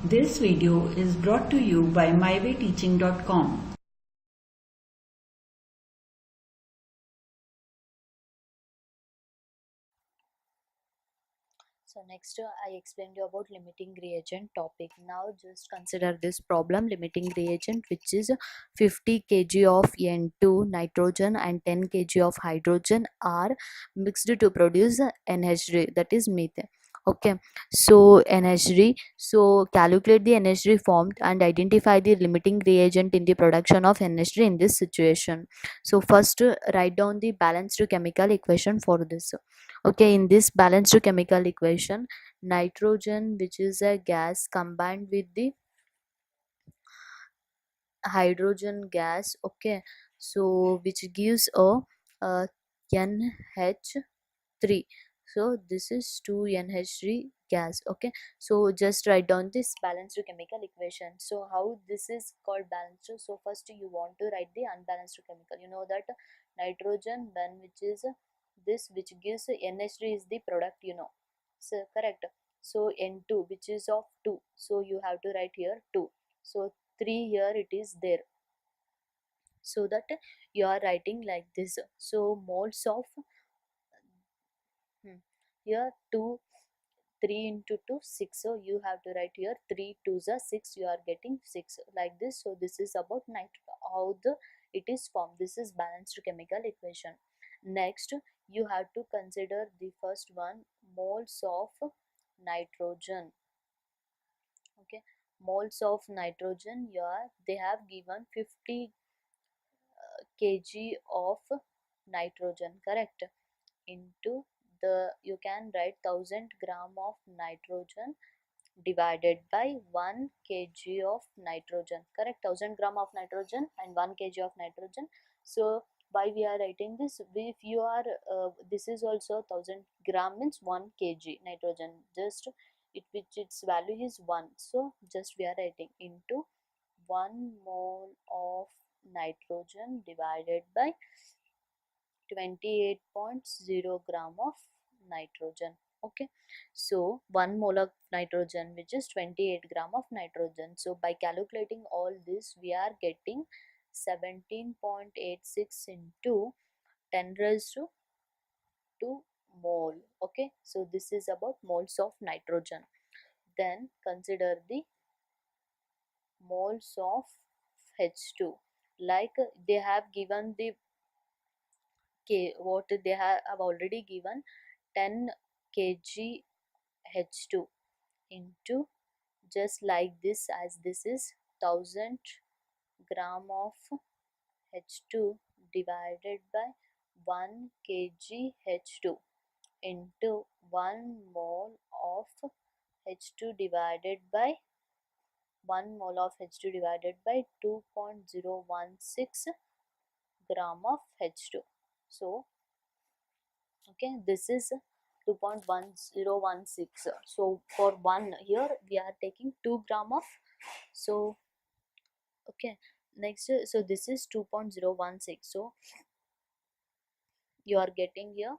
This video is brought to you by mywayteaching.com. So next I explained you about limiting reagent topic. Now just consider this problem. Limiting reagent, which is 50 kg of N2 nitrogen and 10 kg of hydrogen are mixed to produce NH3, that is methane. Okay, so NH3, so calculate the NH3 formed and identify the limiting reagent in the production of NH3 in this situation. So first write down the balanced chemical equation for this. Okay, in this balanced chemical equation, nitrogen, which is a gas, combined with the hydrogen gas, okay, so which gives a NH3. So this is 2NH3 gas. Okay, so just write down this balanced chemical equation. So how this is called balanced? So first you want to write the unbalanced chemical. You know that nitrogen, then which is this, which gives NH3 is the product, you know, so correct. So N2, which is of 2, so you have to write here 2. So 3 here it is there, so that you are writing like this. So moles of here 2, 3 into 2 6, so you have to write here 3 2s are 6, you are getting 6 like this. So this is about how it is formed. This is balanced chemical equation. Next you have to consider the first one, moles of nitrogen. Okay, moles of nitrogen here they have given 50 kg of nitrogen, correct, into the, you can write 1000 gram of nitrogen divided by 1 kg of nitrogen, correct, 1000 gram of nitrogen and 1 kg of nitrogen. So why we are writing this? If you are this is also 1000 gram means 1 kg nitrogen, just it, which its value is 1, so just we are writing into 1 mole of nitrogen divided by 28.0 gram of nitrogen. Okay, so 1 mole of nitrogen, which is 28 gram of nitrogen. So by calculating all this we are getting 17.86 into 10 raised to 2 mole. Okay, so this is about moles of nitrogen. Then consider the moles of H2, like they have given the what they have already given 10 kg H2 into, just like this, as this is 1000 gram of H2 divided by 1 kg H2 into 1 mole of H2 divided by 1 mole of H2 divided by 2.016 gram of H2. So okay, this is 2.1016. So for 1 here we are taking 2 gram of, so okay, next so this is 2.016, so you are getting here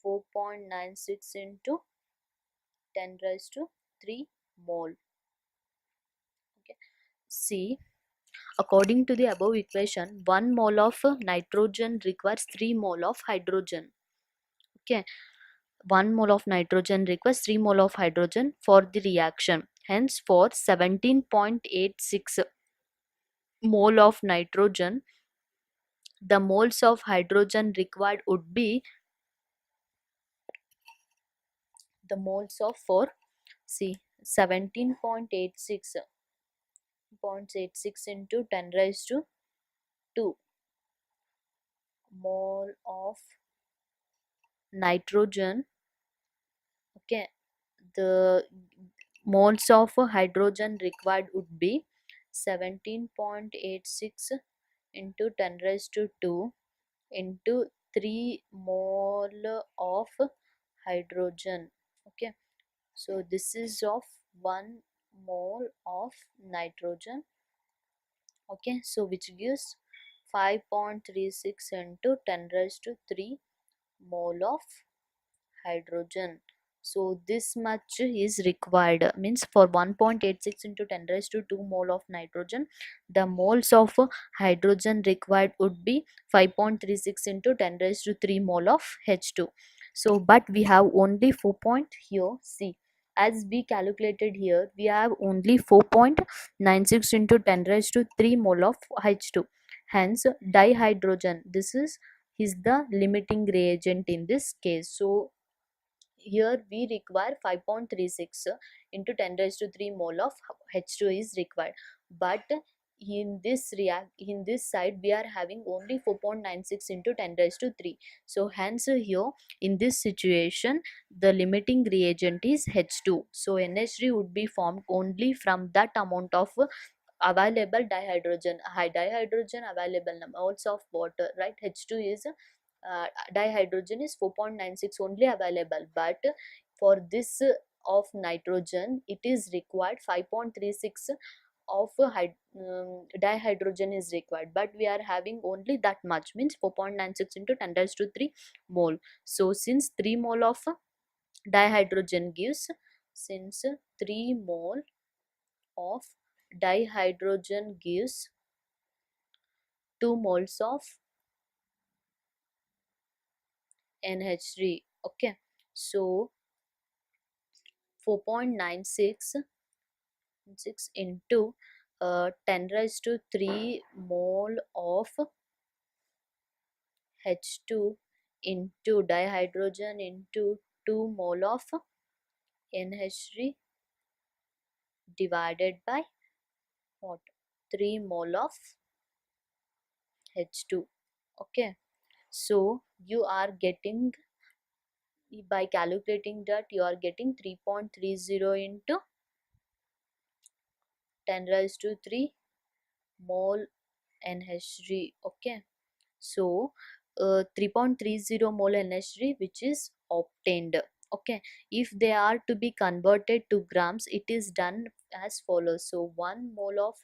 4.96 into 10 raised to 3 mole. Okay, see, according to the above equation, 1 mole of nitrogen requires 3 mole of hydrogen. Okay, 1 mole of nitrogen requires 3 mole of hydrogen for the reaction. Hence, for 17.86 mole of nitrogen, the moles of hydrogen required would be the moles of, for see, 17.86 into 10 raised to 2 mole of nitrogen. Okay, the moles of hydrogen required would be 17.86 into 10 raised to 2 into 3 mole of hydrogen. Okay, so this is of 1 mole of nitrogen. Okay, so which gives 5.36 into 10 raised to 3 mole of hydrogen. So this much is required, means for 1.86 into 10 raised to 2 mole of nitrogen, the moles of hydrogen required would be 5.36 into 10 raised to 3 mole of H2. So but we have only 4 point here, see, as we calculated here, we have only 4.96 into 10 raised to 3 mole of H2. Hence dihydrogen, this is the limiting reagent in this case. So here we require 5.36 into 10 raised to 3 mole of H2 is required, but in this side we are having only 4.96 into 10 raised to 3. So hence here in this situation the limiting reagent is H2. So NH3 would be formed only from that amount of available dihydrogen, high dihydrogen available moles of water, right? H2 is dihydrogen is 4.96 only available, but for this of nitrogen it is required 5.36 of dihydrogen is required, but we are having only that much, means 4.96 into 10 raised to 3 mole. So since 3 mole of dihydrogen gives, since 3 mole of dihydrogen gives 2 moles of NH3, okay, so 4.96 into 10 raised to 3 mole of H2 into dihydrogen into 2 mole of NH3 divided by what, 3 mole of H2, okay. So you are getting, by calculating that, you are getting 3.30 into 10 raised to 3 mole NH3, okay. So 3.30 mole NH3 which is obtained, okay. If they are to be converted to grams, it is done as follows. So 1 mole of,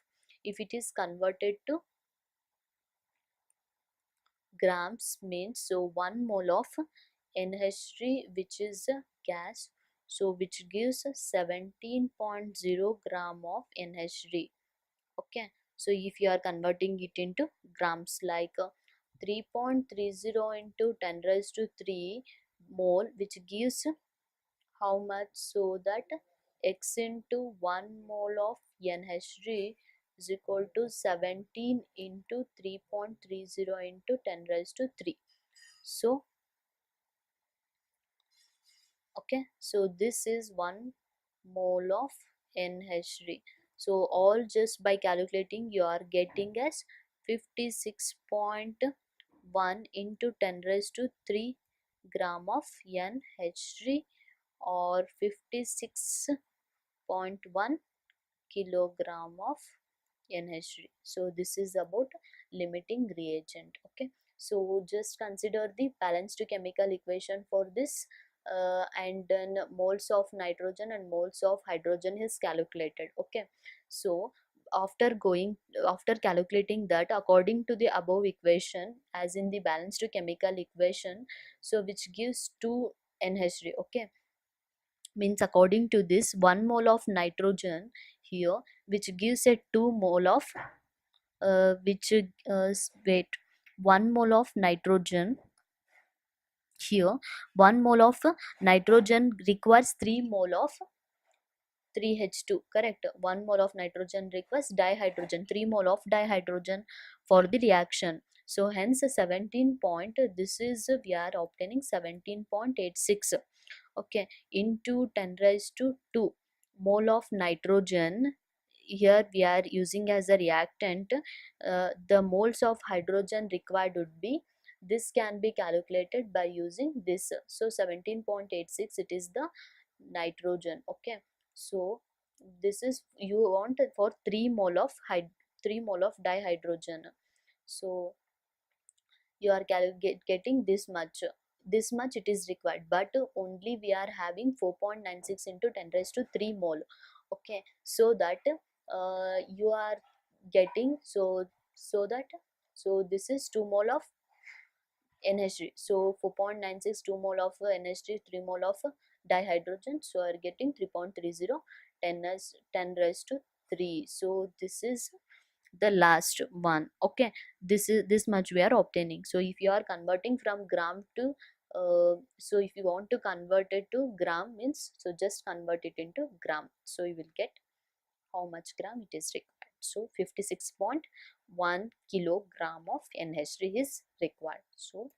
if it is converted to grams, means so 1 mole of NH3 which is a gas, so which gives 17.0 gram of NH3, okay. So if you are converting it into grams, like 3.30 into 10 raised to 3 mole, which gives how much, so that x into 1 mole of NH3 is equal to 17 into 3.30 into 10 raised to 3. So okay, so this is 1 mole of NH3. So all just by calculating you are getting as 56.1 into 10 raised to 3 gram of NH3, or 56.1 kilogram of NH3. So this is about limiting reagent, okay. So just consider the balanced chemical equation for this, and then moles of nitrogen and moles of hydrogen is calculated, okay. So after calculating that according to the above equation, as in the balanced chemical equation, so which gives 2 NH3, okay, means according to this 1 mole of nitrogen here which gives a 2 mole of which wait 1 mole of nitrogen here, 1 mole of nitrogen requires 3 mole of 3H2, correct. 1 mole of nitrogen requires dihydrogen, 3 mole of dihydrogen for the reaction. So hence 17 point, this is we are obtaining 17.86, okay, into 10 raised to 2 mole of nitrogen. Here we are using as a reactant, the moles of hydrogen required would be, this can be calculated by using this. So 17.86 it is the nitrogen, okay. So this is you want for 3 mole of 3 mole of dihydrogen. So you are getting this much it is required, but only we are having 4.96 into 10 raised to 3 mole, okay. So that you are getting, so that, so this is 2 mole of NH3, so 4.96 2 mole of NH3, 3 mole of dihydrogen, so you are getting 3.30, 10 raised to 3. So this is the last one. Okay, this much we are obtaining. So if you are converting from gram to so if you want to convert it to gram means, so just convert it into gram, so you will get how much gram it is required. So 56.1 kilogram of NH3 is required. So